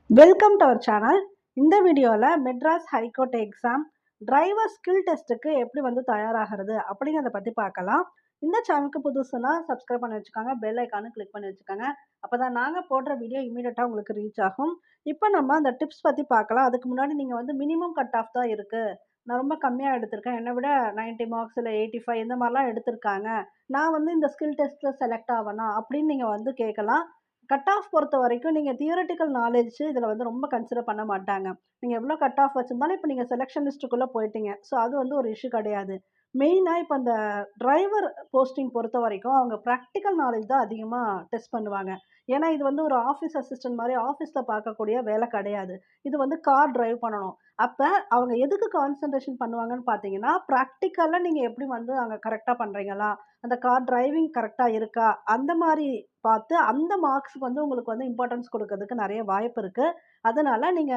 Welcome to our channel. இந்த வீடியோவில் Madras high court exam driver skill டெஸ்ட்டுக்கு எப்படி தயாராகிறது அப்படிங்கிறத பற்றி பார்க்கலாம். இந்த சேனலுக்கு புதுசுனா சப்ஸ்கிரைப் பண்ணி வச்சுக்கோங்க, பெல் ஐக்கானு கிளிக் பண்ணி வச்சுக்கோங்க. அப்போ தான் நாங்கள் போடுற வீடியோ இமீடியட்டாக உங்களுக்கு ரீச் ஆகும். இப்போ நம்ம அந்த டிப்ஸ் பற்றி பார்க்கலாம். அதுக்கு முன்னாடி நீங்கள் மினிமம் கட் ஆஃப் தான் இருக்குது, நான் ரொம்ப கம்மியாக எடுத்திருக்கேன், என்னை விட 90 மார்க்ஸ் இல்லை 85 இந்த மாதிரிலாம் எடுத்திருக்காங்க, நான் இந்த ஸ்கில் டெஸ்ட்டில் செலக்ட் ஆவேனா அப்படின்னு நீங்கள் கேட்கலாம். கட் ஆஃப் பொறுத்த வரைக்கும் நீங்கள் தியரட்டிக்கல் நாலேஜ் இதில் ரொம்ப கன்சிடர் பண்ண மாட்டாங்க. நீங்கள் எவ்வளோ கட் ஆஃப் வச்சிருந்தாலும் இப்போ நீங்கள் செலெக்ஷன் லிஸ்ட்டுக்குள்ளே போயிட்டீங்க. ஸோ அது ஒரு இஷ்யூ கிடையாது. மெயினாக இப்போ அந்த டிரைவர் போஸ்டிங் பொறுத்த வரைக்கும் அவங்க ப்ராக்டிக்கல் நாலேஜ் தான் அதிகமாக டெஸ்ட் பண்ணுவாங்க. ஏன்னா இது ஒரு ஆஃபீஸ் அசிஸ்டன்ட் மாதிரி ஆஃபீஸில் பார்க்கக்கூடிய வேலை கிடையாது. இது கார் டிரைவ் பண்ணணும். அப்போ அவங்க எதுக்கு கான்சன்ட்ரேஷன் பண்ணுவாங்கன்னு பார்த்தீங்கன்னா, ப்ராக்டிக்கலாக நீங்கள் எப்படி அங்கே கரெக்டாக பண்ணுறீங்களா, அந்த கார் டிரைவிங் கரெக்டாக இருக்கா, அந்த மாதிரி பார்த்து அந்த மார்க்ஸுக்கு உங்களுக்கு இம்பார்ட்டன்ஸ் கொடுக்கறதுக்கு நிறைய வாய்ப்பு இருக்கு. அதனால நீங்க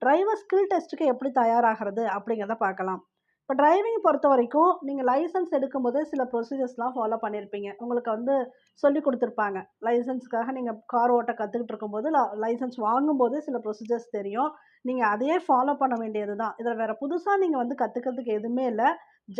டிரைவர் ஸ்கில் டெஸ்ட்டுக்கு எப்படி தயாராகிறது அப்படிங்கிறத பார்க்கலாம். இப்போ டிரைவிங் பொறுத்தவரைக்கும் நீங்க லைசென்ஸ் எடுக்கும்போதே சில ப்ரொசீஜர்ஸ்லாம் ஃபாலோ பண்ணியிருப்பீங்க. உங்களுக்கு சொல்லிக் குடுத்துருப்பாங்க. லைசென்ஸ்க்காக நீங்க கார் ஓட்ட கத்துக்கிட்டு இருக்கும்போது, லைசென்ஸ் வாங்கும்போதே சில ப்ரொசீஜர்ஸ் தெரியும். நீங்க அதையே ஃபாலோ பண்ண வேண்டியது தான். இதில வேற புதுசா நீங்க கத்துக்கிறதுக்கு எதுவுமே இல்ல.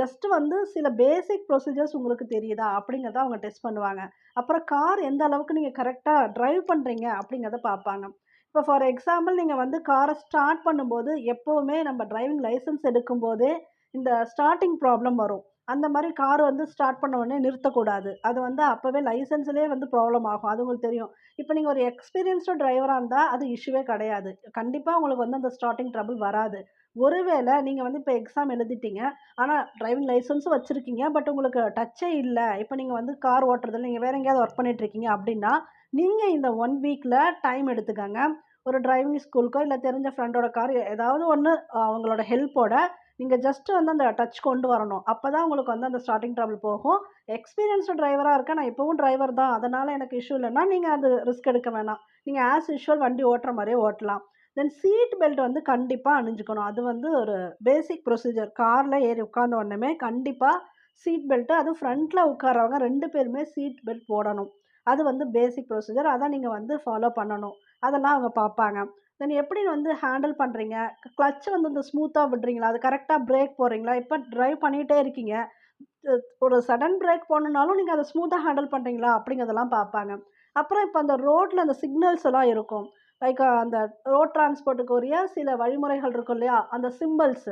ஜஸ்ட் சில பேசிக் ப்ரொசீஜர்ஸ் உங்களுக்கு தெரியுதா அப்படிங்கிறத அவங்க டெஸ்ட் பண்ணுவாங்க. அப்புறம் கார் எந்த அளவுக்கு நீங்க கரெக்ட்டா டிரைவ் பண்றீங்க அப்படிங்கிறத பார்ப்பாங்க. இப்போ ஃபார் எக்ஸாம்பிள் நீங்க கார ஸ்டார்ட் பண்ணும்போது, எப்பவுமே நம்ம டிரைவிங் லைசென்ஸ் எடுக்கும்போதே இந்த ஸ்டார்ட்டிங் ப்ராப்ளம் வரும். அந்த மாரி கார் ஸ்டார்ட் பண்ண உடனே நிறுத்தக்கூடாது. அது அப்பவே லைசென்ஸ்லயே ப்ராப்ளம் ஆகும். அது உங்களுக்கு தெரியும். இப்போ நீங்க ஒரு எக்ஸ்பீரியன்ஸ்டு டிரைவரா இருந்தா அது இஷ்யூவே கிடையாது. கண்டிப்பா உங்களுக்கு அந்த ஸ்டார்ட்டிங் ட்ரபிள் வராது. ஒருவேளை நீங்க இப்போ எக்ஸாம் எழுதிட்டீங்க. ஆனா டிரைவிங் லைசென்ஸும் வச்சிருக்கீங்க. பட் உங்களுக்கு டச்சே இல்ல. இப்போ நீங்க கார் ஓட்டுறதில்ல, நீங்க வேற எங்கேயாவது ஒர்க் பண்ணிட்டு இருக்கீங்க அப்படின்னா, நீங்க இந்த 1 வீக்ல டைம் எடுத்துக்கங்க. ஒரு டிரைவிங் ஸ்கூலுக்கோ இல்ல தெரிஞ்ச ஃப்ரெண்டோட கார் ஏதாவது ஒண்ணு அவங்களோட ஹெல்ப்போட நீங்க ஜஸ்ட் அந்த டச் கொண்டு வரணும். அப்பதான் உங்களுக்கு அந்த ஸ்டார்ட்டிங் ட்ரபிள் போகும். எக்ஸ்பீரியன்ஸ்டு டிரைவரா இருக்கேன், நான் இப்பவும் டிரைவர் தான், அதனால எனக்கு இஷ்யூ இல்லன்னா, நீங்க அது ரிஸ்க் எடுக்க வேணாம். நீங்க ஆஸ் யூசுவல் வண்டி ஓட்டுற மாரியே ஓட்டலாம். தென் சீட் பெல்ட் கண்டிப்பா அணிஞ்சுக்கணும். அது ஒரு பேசிக் ப்ரொசீஜர். கார்ல ஏறி உட்கார்ந்த உடனேமே கண்டிப்பா சீட் பெல்ட், அதுவும் ஃப்ரண்ட்ல உட்கார்றவங்க 2 பேருமே சீட் பெல்ட் போடணும். அது பேசிக் ப்ரொசீஜர். அத நீங்க ஃபாலோ பண்ணணும். அதெல்லாம் அவங்க பார்ப்பாங்க. தென் எப்படி ஹேண்டில் பண்றீங்க? கிளட்ச் இந்த ஸ்மூத்தா விடுறீங்களா? அது கரெக்ட்டா பிரேக் போடுறீங்களா? இப்ப டிரைவ் பண்ணிட்டே இருக்கீங்க. அ ஒரு சடன் பிரேக் போடணும்னாலும் நீங்க அத ஸ்மூத்தா ஹேண்டில் பண்றீங்களா? அப்படிங்கிறதெல்லாம் பார்ப்பாங்க. அப்புறம் இப்ப அந்த ரோட்ல அந்த சிக்னல்ஸ் எல்லாம் இருக்கும். லைக் அந்த ரோட் டிரான்ஸ்போர்ட்டுக்கு உரிய சில வழிமுறைகள் இருக்கும் இல்லையா? அந்த சிம்பல்ஸ்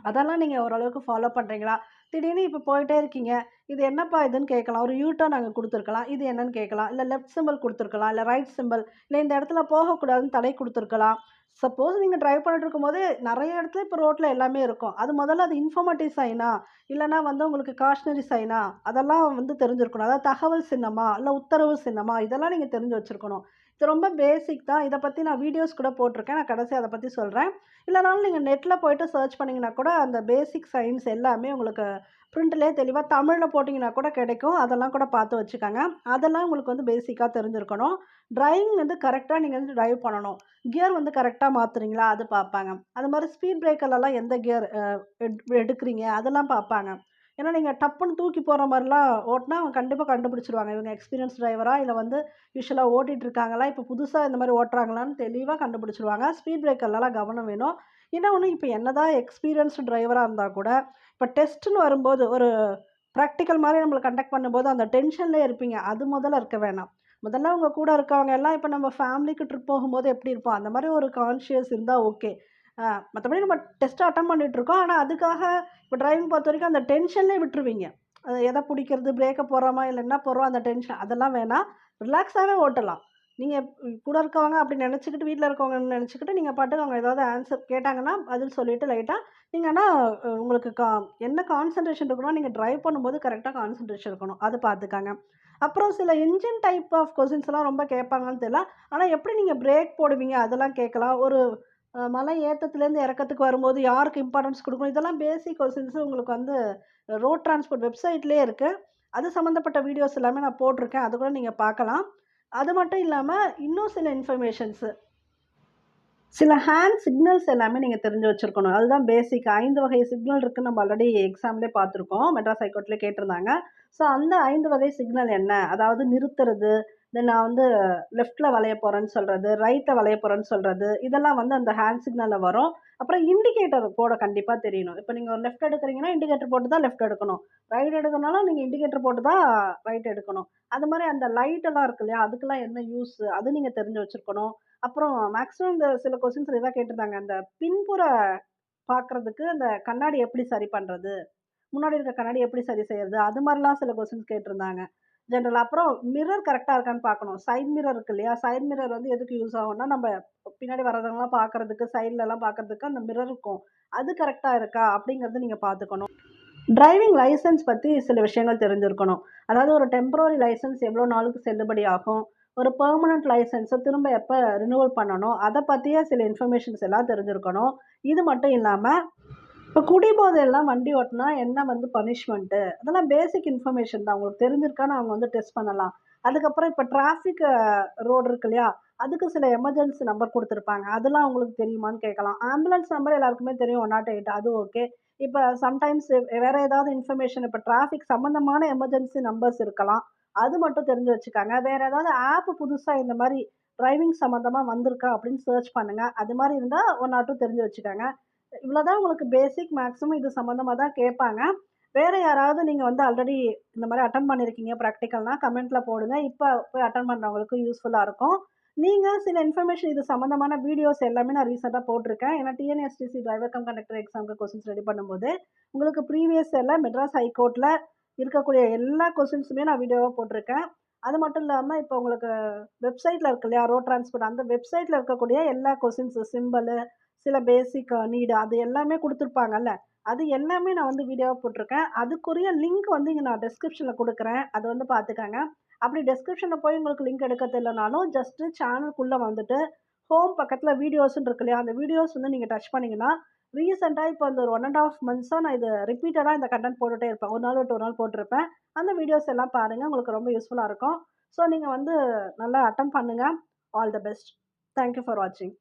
அதெல்லாம் நீங்க ஓரளவுக்கு ஃபாலோ பண்றீங்களா? திடீர்னு இப்ப போயிட்டே இருக்கீங்க. இது என்னப்பா இதுன்னு கேட்கலாம். ஒரு யூ டர்ன் அங்க குடுத்துருக்கலாம். இது என்னன்னு கேட்கலாம். இல்ல லெஃப்ட் சிம்பல் குடுத்துருக்கலாம். இல்ல ரைட் சிம்பல். இல்ல இந்த இடத்துல போகக்கூடாதுன்னு தடை குடுத்துருக்கலாம். சப்போஸ் நீங்க டிரைவ் பண்ணிட்டு இருக்கும்போது நெறைய இடத்துல இப்ப ரோட்ல எல்லாமே இருக்கும். அது முதல்ல அது இன்ஃபர்மேட்டிவ் சைனா? இல்லன்னா உங்களுக்கு காஷனரி சைனா? அதெல்லாம் தெரிஞ்சிருக்கணும். அதாவது தகவல் சின்னமா? இல்ல உத்தரவு சின்னமா? இதெல்லாம் நீங்க தெரிஞ்சு வச்சிருக்கணும். இது ரொம்ப பேசிக் தான். இத பத்தி நான் வீடியோஸ் கூட போட்டிருக்கேன். நான் கடைசியா அத பத்தி சொல்றேன். இல்லனாலும் நீங்க நெட்ல போயிட்டு சர்ச் பண்ணீங்கன்னா கூட அந்த பேசிக் சயின்ஸ் எல்லாமே உங்களுக்கு பிரிண்ட்லயே தெளிவா தமிழ்ல போட்டீங்கன்னா கூட கிடைக்கும். அதெல்லாம் கூட பார்த்து வச்சுக்கங்க. அதெல்லாம் உங்களுக்கு பேசிக்கா தெரிஞ்சிருக்கணும். டிரைவிங் கரெக்ட்டா நீங்க டிரைவ் பண்ணணும். கியர் கரெக்ட்டா மாத்துறீங்களா? அது பார்ப்பாங்க. அது மாரி ஸ்பீட் பிரேக்கர்லலாம் எந்த கியர் எடுக்குறீங்க? அதெல்லாம் பார்ப்பாங்க. ஏன்னா நீங்க டப்புன்னு தூக்கி போடுற மாரிலாம் ஓட்டுனா அவங்க கண்டிப்பா கண்டுபிடிச்சுருவாங்க. இவங்க எக்ஸ்பீரியன்ஸ் டிரைவரா? இல்ல யூசுவலா ஓட்டிட்டு இருக்காங்களா? இப்ப புதுசா இந்த மாரி ஓட்டுறாங்களான்னு தெளிவா கண்டுபிடிச்சுருவாங்க. ஸ்பீட் பிரேக்கர்லலாம் கவனம் வேணும். இன்னொன்னு இப்ப என்னதான் எக்ஸ்பீரியன்ஸ்டு டிரைவரா இருந்தா கூட, இப்ப டெஸ்ட்டுன்னு வரும்போது ஒரு பிராக்டிகல் மாரி நம்மள கண்டக்ட் பண்ணும்போது அந்த டென்ஷன்லயே இருப்பீங்க. அது முதல்ல இருக்க வேணாம். முதல்ல உங்க கூட இருக்கவங்க எல்லாம் இப்ப நம்ம ஃபேமிலிக்கு ட்ரிப் போகும்போது எப்படி இருப்போம்? அந்த மாரி ஒரு கான்ஷியஸ் இருந்தா ஓகே. மத்தபடி நம்ம டெஸ்ட் அட்டெண்ட் பண்ணிட்டு இருக்கோம். ஆனா அதுக்காக இப்ப டிரைவிங் பொறுத்தவரைக்கும் அந்த டென்ஷன்லயே விட்டுருவீங்க. எத புடிக்கிறது, பிரேக்க போடுறோமா, இல்ல என்ன போடுறோம் அந்த டென்ஷன் அதெல்லாம் வேணாம். ரிலாக்ஸாவே ஓட்டலாம். நீங்க கூட இருக்கவங்க அப்படி நெனச்சுக்கிட்டு, வீட்ல இருக்கவங்கன்னு நெனச்சுக்கிட்டு, நீங்க பாட்டுக்கு அவங்க ஏதாவது ஆன்சர் கேட்டாங்கன்னா, பதில் சொல்லிட்டு லைட்டா நீங்க ஆனா உங்களுக்கு என்ன கான்சன்ட்ரேஷன் இருக்கணும்னா, நீங்க டிரைவ் பண்ணும்போது கரெக்ட்டா கான்சன்ட்ரேஷன் இருக்கணும். அது பார்த்துக்கங்க. அப்புறம் சில என்ஜின் டைப் ஆஃப் கொஸ்டின்ஸ்லாம் ரொம்ப கேட்பாங்கன்னு தெரியல. ஆனா எப்படி நீங்க பிரேக் போடுவீங்க? அதெல்லாம் கேட்கலாம். ஒரு மலை ஏத்தத்துலேருந்து இறக்கத்துக்கு வரும்போது யாருக்கு இம்பார்ட்டன்ஸ் குடுக்கணும்? இதெல்லாம் பேசிக் கொஸ்டின்ஸ் உங்களுக்கு ரோட் டிரான்ஸ்போர்ட் வெப்சைட்லயே இருக்கு. அது சம்மந்தப்பட்ட வீடியோஸ் எல்லாமே நான் போட்டிருக்கேன். அது கூட நீங்க பார்க்கலாம். அது மட்டும் இல்லாம இன்னும் சில இன்ஃபர்மேஷன்ஸ் சில ஹேண்ட் சிக்னல்ஸ் எல்லாமே நீங்க தெரிஞ்சு வச்சிருக்கணும். அதுதான் பேசிக். 5 வகை சிக்னல் இருக்குன்னு நம்ம ஆல்ரெடி எக்ஸாம்லயே பார்த்துருக்கோம். மெட்ராஸ் ஹைகோர்ட்ல கேட்டிருந்தாங்க. ஸோ அந்த 5 வகை சிக்னல் என்ன? அதாவது நிறுத்துறது, தென் நான் வந்து லெஃப்ட்ல வளைய போறேன்னு சொல்றது, ரைட்ல வளைய போறேன்னு சொல்றது, இதெல்லாம் வந்து அந்த ஹேண்ட் சிக்னல்ல வரும். அப்புறம் இண்டிகேட்டர் போட கண்டிப்பா தெரியணும். இப்ப நீங்க ஒரு லெஃப்ட் எடுக்குறீங்கன்னா, இண்டிகேட்டர் போட்டு தான் லெஃப்ட் எடுக்கணும். ரைட் எடுக்கணும்னாலும் நீங்க இண்டிகேட்டர் போட்டு தான் ரைட் எடுக்கணும். அது மாரி அந்த லைட் எல்லாம் இருக்கு இல்லையா? அதுக்கெல்லாம் என்ன யூஸ்? அது நீங்க தெரிஞ்சு வச்சிருக்கணும். அப்புறம் மேக்ஸிமம் இந்த சில கொஸ்டின்ஸ்ல இதான் கேட்டிருந்தாங்க. அந்த பின்புற பார்க்கறதுக்கு அந்த கண்ணாடி எப்படி சரி பண்றது? முன்னாடி இருக்க கண்ணாடி எப்படி சரி செய்யறது? அது மாரிலாம் சில கொஸ்டின்ஸ் கேட்டிருந்தாங்க. ஜெனரலா. அப்புறம் மிரர் கரெக்ட்டா இருக்கான்னு பார்க்கணும். சைட் மிரர் இருக்கு இல்லையா? சைட் மிரர் வந்து எதுக்கு யூஸ் ஆகும்னா, நம்ப பின்னாடி வர்றவங்கலாம் பார்க்கறதுக்கு, சைட்லலாம் பார்க்கறதுக்கு அந்த மிரர் இருக்கும். அது கரெக்ட்டா இருக்கா? அப்படிங்கிறத நீங்க பார்த்துக்கணும். டிரைவிங் லைசென்ஸ் பத்தி சில விஷயங்கள் தெரிஞ்சிருக்கணும். அதாவது ஒரு டெம்பரரி லைசென்ஸ் எவ்வளோ நாளுக்கு செல்லுபடி ஆகும்? ஒரு பெர்மனன்ட் லைசென்ஸ திரும்ப எப்ப ரினிவல் பண்ணணும்? அத பத்திய சில இன்ஃபர்மேஷன்ஸ் எல்லாம் தெரிஞ்சிருக்கணும். இது மட்டும் இல்லாம இப்ப குடிபோதைலாம் வண்டி ஓட்டுனா என்ன வந்து பனிஷ்மென்ட்டு? அதெல்லாம் பேசிக் இன்ஃபர்மேஷன் தான். உங்களுக்கு தெரிஞ்சிருக்கான்னு அவங்க வந்து டெஸ்ட் பண்ணலாம். அதுக்கப்புறம் இப்ப டிராஃபிக் ரோடு இருக்கு இல்லையா? அதுக்கு சில எமர்ஜென்சி நம்பர் குடுத்துருப்பாங்க. அதெல்லாம் உங்களுக்கு தெரியுமான்னு கேட்கலாம். ஆம்புலன்ஸ் நம்பர் எல்லாருக்குமே தெரியும் 108 அது ஓகே. இப்ப சம்டைம்ஸ் வேற ஏதாவது இன்ஃபர்மேஷன் இப்ப டிராஃபிக் சம்மந்தமான எமர்ஜென்சி நம்பர்ஸ் இருக்கலாம். அது மட்டும் தெரிஞ்சு வச்சுக்கங்க. வேற ஏதாவது ஆப் புதுசா இந்த மாரி டிரைவிங் சம்மந்தமா வந்திருக்கா அப்படின்னு சர்ச் பண்ணுங்க. அது மாரி இருந்தா 102 தெரிஞ்சு வச்சுக்கங்க. இவ்வளோதான் உங்களுக்கு பேசிக் மேக்ஸிமம் இது சம்மந்தமா தான் கேட்பாங்க. வேற யாராவது நீங்க வந்து ஆல்ரெடி இந்த மாரி அட்டெண்ட் பண்ணியிருக்கீங்க பிராக்டிகல்னா கமெண்ட்ல போடுங்க. இப்ப போய் அட்டெண்ட் பண்றவங்களுக்கு யூஸ்ஃபுல்லா இருக்கும். நீங்க சில இன்ஃபர்மேஷன் இது சம்மந்தமான வீடியோஸ் எல்லாமே நான் ரீசென்ட்டா போட்டிருக்கேன். ஏன்னா டிஎன்எஸ்டிசி டிரைவர் கம் கண்டக்டர் எக்ஸாம்க்கு கொஸ்டின்ஸ் ரெடி பண்ணும்போது, உங்களுக்கு ப்ரீவியஸ் இயர்ல மெட்ராஸ் ஹைகோர்ட்ல இருக்கக்கூடிய எல்லா கொஸ்டின்ஸுமே நான் வீடியோவா போட்டிருக்கேன். அது மட்டும் இல்லாம இப்ப உங்களுக்கு வெப்சைட்ல இருக்கு இல்லையா? ரோட் டிரான்ஸ்போர்ட் அந்த வெப்சைட்ல இருக்கக்கூடிய எல்லா கொஸ்டின்ஸ் சிம்பலு, சில பேசிக் நீடு அது எல்லாமே குடுத்துருப்பாங்கல்ல. அது எல்லாமே நான் வந்து வீடியோவா போட்டுருக்கேன். அதுக்குரிய லிங்க் வந்து இங்க நான் டிஸ்கிரிப்ஷன்ல குடுக்குறேன். அத வந்து பார்த்துக்கங்க. அப்படி டிஸ்கிரிப்ஷன்ல போய் உங்களுக்கு லிங்க் எடுக்க தெரியலனாலும், ஜஸ்ட் சேனலுக்குள்ள வந்துட்டு, ஹோம் பக்கத்துல வீடியோஸ்ன்னு இருக்கு இல்லையா? அந்த வீடியோஸ் வந்து நீங்க டச் பண்ணீங்கன்னா, ரீசென்ட்டா இப்ப இந்த ஒரு 1 1/2 மந்த்ஸா நான் இது ரிப்பீட்டடா இந்த கன்டென்ட் போட்டுட்டே இருப்பேன். ஒரு நாள் விட்டு ஒரு நாள் போட்டிருப்பேன். அந்த வீடியோஸ் எல்லாம் பாருங்க. உங்களுக்கு ரொம்ப யூஸ்ஃபுல்லா இருக்கும். ஸோ நீங்க வந்து நல்லா அட்டெம்ப்ட் பண்ணுங்க. All the best. Thank you for வாட்சிங்.